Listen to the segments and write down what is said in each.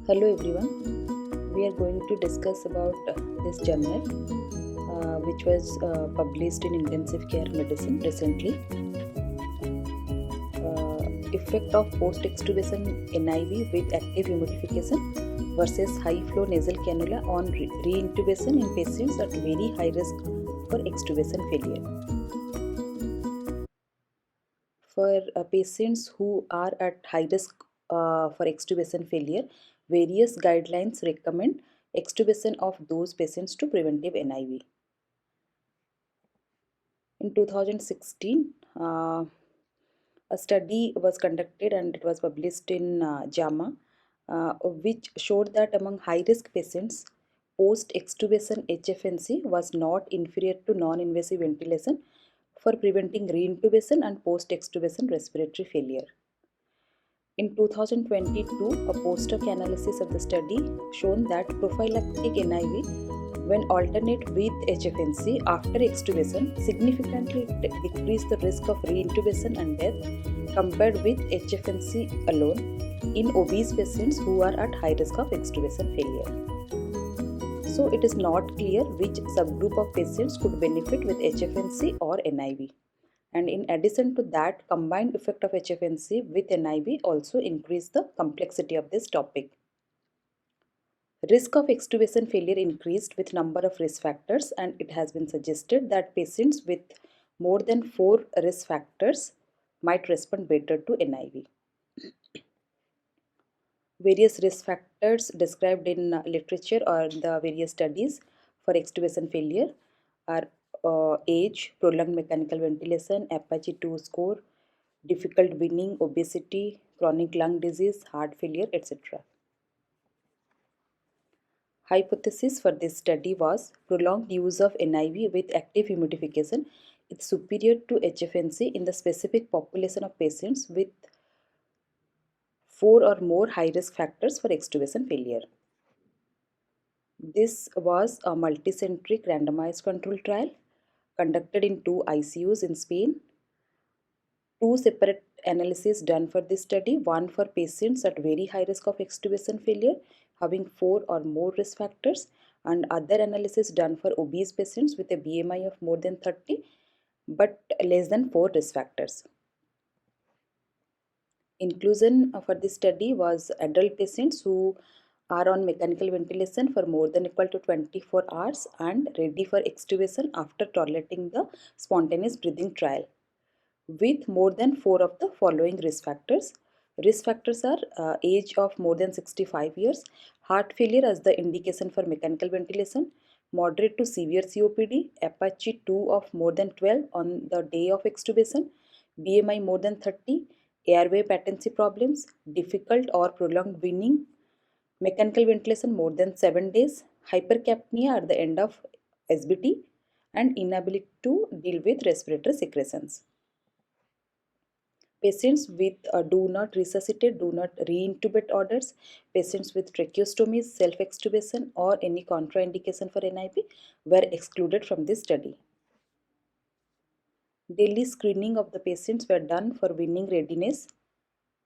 Hello everyone, we are going to discuss about this journal which was published in Intensive Care Medicine recently. Effect of post-extubation NIV with active humidification versus high flow nasal cannula on re-intubation in patients at very high risk for extubation failure. For patients who are at high risk for extubation failure, various guidelines recommend extubation of those patients to preventive NIV. In 2016, a study was conducted and it was published in JAMA, which showed that among high-risk patients, post-extubation HFNC was not inferior to non-invasive ventilation for preventing reintubation and post-extubation respiratory failure. In 2022, a post-hoc analysis of the study shown that prophylactic NIV, when alternate with HFNC after extubation, significantly decreased the risk of reintubation and death compared with HFNC alone in obese patients who are at high risk of extubation failure. So it is not clear which subgroup of patients could benefit with HFNC or NIV. And in addition to that, combined effect of HFNC with NIV also increase the complexity of this topic. Risk of extubation failure increased with number of risk factors, and it has been suggested that patients with more than 4 risk factors might respond better to NIV. Various risk factors described in literature or the various studies for extubation failure are age, prolonged mechanical ventilation, Apache 2 score, difficult weaning, obesity, chronic lung disease, heart failure, etc. Hypothesis for this study was prolonged use of NIV with active humidification is superior to HFNC in the specific population of patients with 4 or more high-risk factors for extubation failure. This was a multicentric randomized control trial conducted in 2 ICUs in Spain. 2 separate analyses done for this study, one for patients at very high risk of extubation failure having 4 or more risk factors, and other analysis done for obese patients with a BMI of more than 30 but less than 4 risk factors. Inclusion for this study was adult patients who are on mechanical ventilation for more than equal to 24 hours and ready for extubation after tolerating the spontaneous breathing trial with more than 4 of the following risk factors. Risk factors are age of more than 65 years, heart failure as the indication for mechanical ventilation, moderate to severe COPD, Apache 2 of more than 12 on the day of extubation, BMI more than 30, airway patency problems, difficult or prolonged weaning, mechanical ventilation more than 7 days, hypercapnia at the end of SBT, and inability to deal with respiratory secretions. Patients with do not resuscitate, do not reintubate orders, patients with tracheostomies, self-extubation or any contraindication for NIV were excluded from this study. Daily screening of the patients were done for weaning readiness.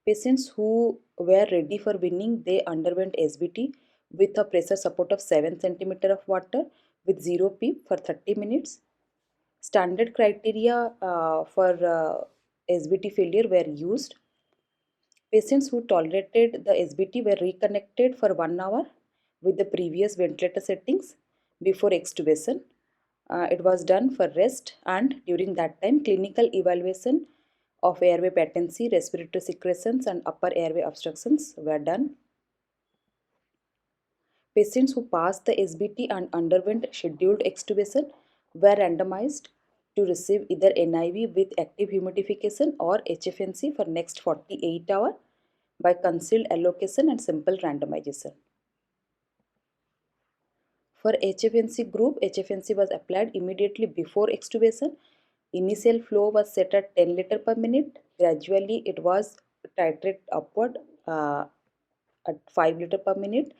Patients who were ready for weaning, they underwent SBT with a pressure support of 7 cm of water with 0 PEEP for 30 minutes. Standard criteria for SBT failure were used. Patients who tolerated the SBT were reconnected for 1 hour with the previous ventilator settings before extubation. It was done for rest, and during that time clinical evaluation of airway patency, respiratory secretions and upper airway obstructions were done. Patients who passed the SBT and underwent scheduled extubation were randomized to receive either NIV with active humidification or HFNC for next 48 hours by concealed allocation and simple randomization. For HFNC group, HFNC was applied immediately before extubation. Initial flow was set at 10 liter per minute. Gradually, it was titrated upward at 5 liter per minute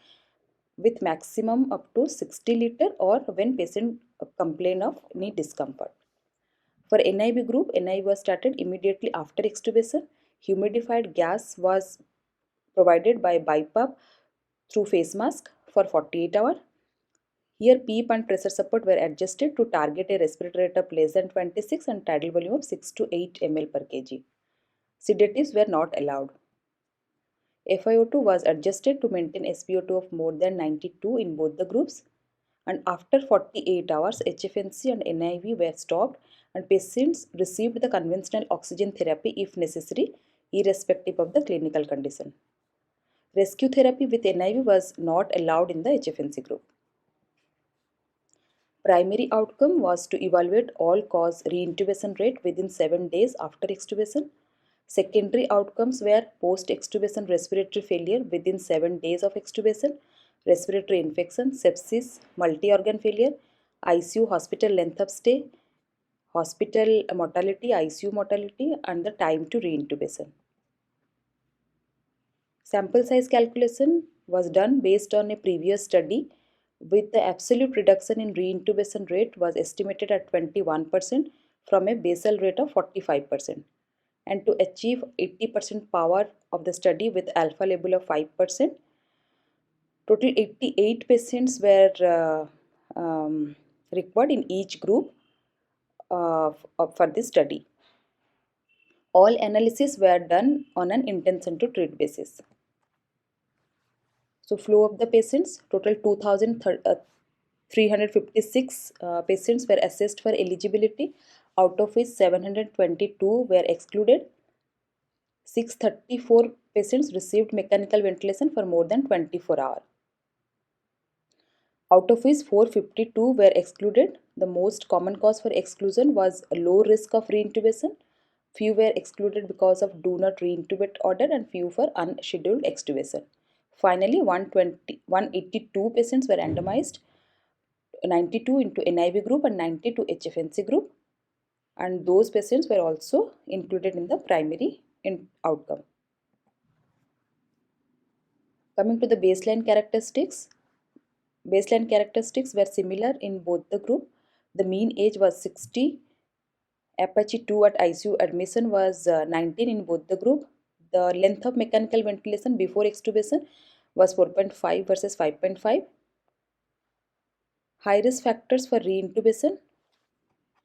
with maximum up to 60 liter or when patient complain of any discomfort. For NIV group, NIV was started immediately after extubation. Humidified gas was provided by BiPAP through face mask for 48 hours. Here PEEP and pressure support were adjusted to target a respiratory rate of less than 26 and tidal volume of 6 to 8 ml per kg. Sedatives were not allowed. FiO2 was adjusted to maintain SpO2 of more than 92 in both the groups, and after 48 hours HFNC and NIV were stopped and patients received the conventional oxygen therapy if necessary, irrespective of the clinical condition. Rescue therapy with NIV was not allowed in the HFNC group. Primary outcome was to evaluate all-cause reintubation rate within 7 days after extubation. Secondary outcomes were post-extubation respiratory failure within 7 days of extubation, respiratory infection, sepsis, multi-organ failure, ICU hospital length of stay, hospital mortality, ICU mortality, and the time to reintubation. Sample size calculation was done based on a previous study with the absolute reduction in reintubation rate was estimated at 21% from a basal rate of 45%. And to achieve 80% power of the study with alpha level of 5%, total 88 patients were required in each group for this study. All analyses were done on an intention to treat basis. So flow of the patients, total 2,356 patients were assessed for eligibility, out of which 722 were excluded. 634 patients received mechanical ventilation for more than 24 hours. Out of which 452 were excluded. The most common cause for exclusion was a low risk of reintubation. Few were excluded because of do not reintubate order and few for unscheduled extubation. Finally, 182 patients were randomized, 92 into NIV group and 90 to HFNC group, and those patients were also included in the primary outcome. Coming to the baseline characteristics were similar in both the group. The mean age was 60. Apache 2 at ICU admission was 19 in both the group. The length of mechanical ventilation before extubation was 4.5 versus 5.5. High risk factors for reintubation.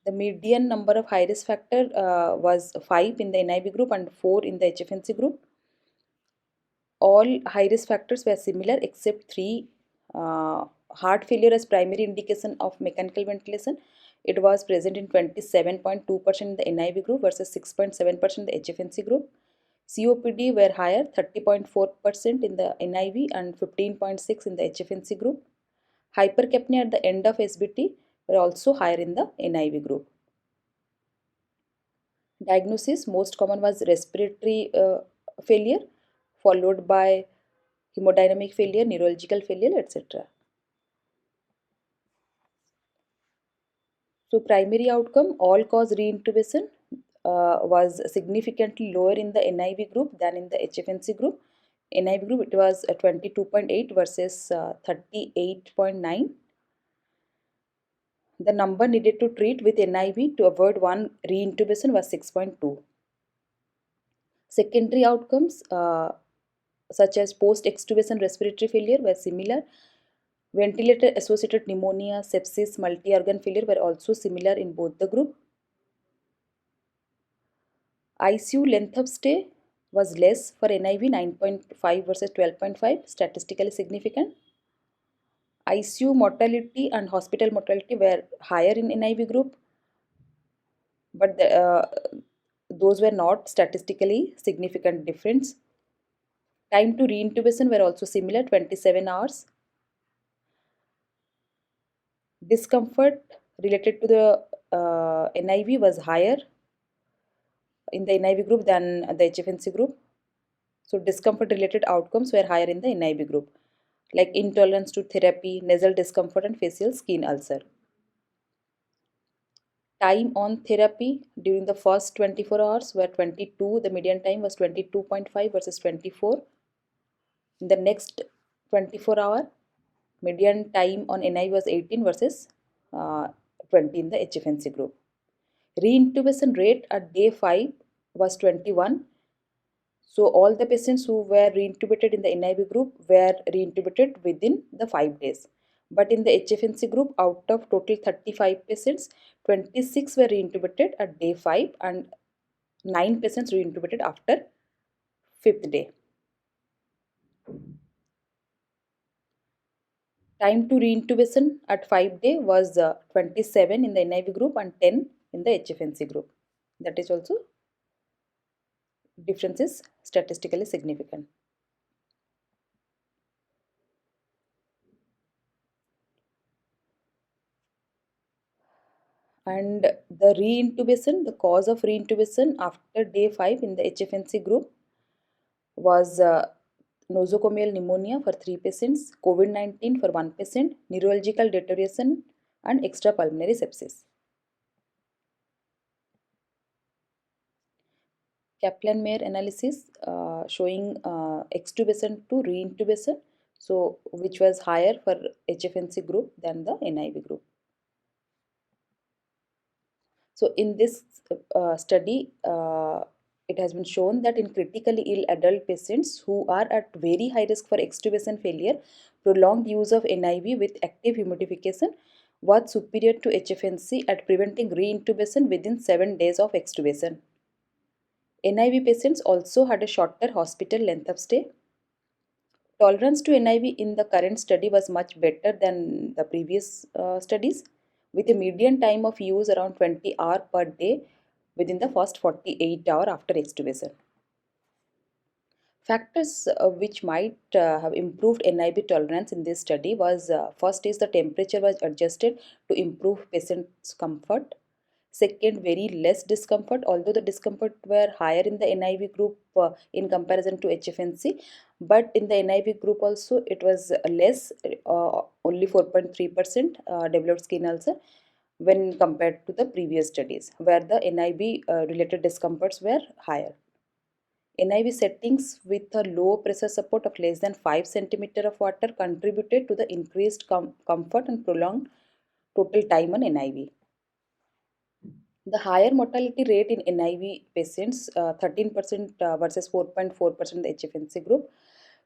The median number of high risk factor was 5 in the NIV group and 4 in the HFNC group. All high risk factors were similar except 3. Heart failure as primary indication of mechanical ventilation. It was present in 27.2% in the NIV group versus 6.7% in the HFNC group. COPD were higher, 30.4% in the NIV and 15.6% in the HFNC group. Hypercapnia at the end of SBT were also higher in the NIV group. Diagnosis, most common was respiratory failure, followed by hemodynamic failure, neurological failure, etc. So primary outcome, all-cause reintubation was significantly lower in the NIV group than in the HFNC group. NIV group, it was 22.8 versus 38.9. The number needed to treat with NIV to avoid one reintubation was 6.2. Secondary outcomes such as post-extubation respiratory failure were similar. Ventilator-associated pneumonia, sepsis, multi-organ failure were also similar in both the group. ICU length of stay was less for NIV, 9.5 versus 12.5, statistically significant. ICU mortality and hospital mortality were higher in NIV group, but those were not statistically significant difference. Time to reintubation were also similar, 27 hours. Discomfort related to the NIV was higher in the NIV group than the HFNC group. So discomfort related outcomes were higher in the NIV group, like intolerance to therapy, nasal discomfort and facial skin ulcer. Time on therapy during the first 24 hours were 22, the median time was 22.5 versus 24. In the next 24 hour, median time on NIV was 18 versus 20 in the HFNC group. Reintubation rate at day 5 was 21. So all the patients who were reintubated in the NIV group were reintubated within the 5 days. But in the HFNC group, out of total 35 patients, 26 were reintubated at day 5 and 9 patients reintubated after 5th day. Time to reintubation at 5 day was 27 in the NIV group and 10 in the HFNC group. That is also difference is statistically significant. And the reintubation, the cause of reintubation after day 5 in the HFNC group was nosocomial pneumonia for 3 patients, COVID-19 for 1 patient, neurological deterioration and extrapulmonary sepsis. Kaplan-Meier analysis showing extubation to reintubation, so which was higher for HFNC group than the NIV group. So in this study, it has been shown that in critically ill adult patients who are at very high risk for extubation failure, prolonged use of NIV with active humidification was superior to HFNC at preventing reintubation within 7 days of extubation. NIV patients also had a shorter hospital length of stay. Tolerance to NIV in the current study was much better than the previous studies, with a median time of use around 20 hours per day within the first 48 hours after extubation. Factors which might have improved NIV tolerance in this study was first is the temperature was adjusted to improve patient's comfort. Second, very less discomfort, although the discomfort were higher in the NIV group in comparison to HFNC, but in the NIV group also it was less, only 4.3% developed skin ulcer when compared to the previous studies where the NIV related discomforts were higher. NIV settings with a low pressure support of less than 5 centimeter of water contributed to the increased comfort and prolonged total time on NIV. The higher mortality rate in NIV patients, 13% versus 4.4% the HFNC group,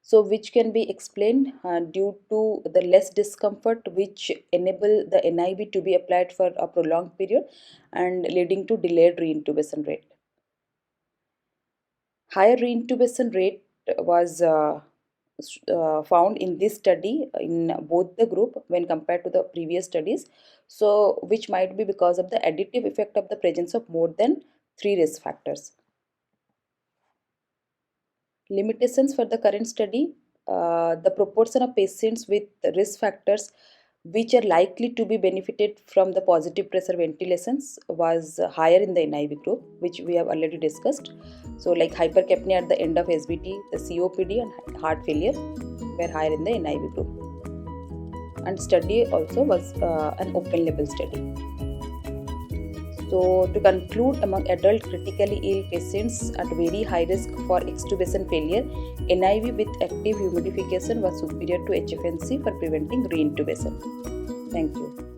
so which can be explained due to the less discomfort which enable the NIV to be applied for a prolonged period and leading to delayed reintubation rate. Higher reintubation rate was found in this study in both the group when compared to the previous studies, so which might be because of the additive effect of the presence of more than 3 risk factors. Limitations for the current study, the proportion of patients with risk factors which are likely to be benefited from the positive pressure ventilations was higher in the NIV group, which we have already discussed. So like hypercapnia at the end of SBT, the COPD and heart failure were higher in the NIV group. And study also was an open label study. So to conclude, among adult critically ill patients at very high risk for extubation failure, NIV with active humidification was superior to HFNC for preventing reintubation. Thank you.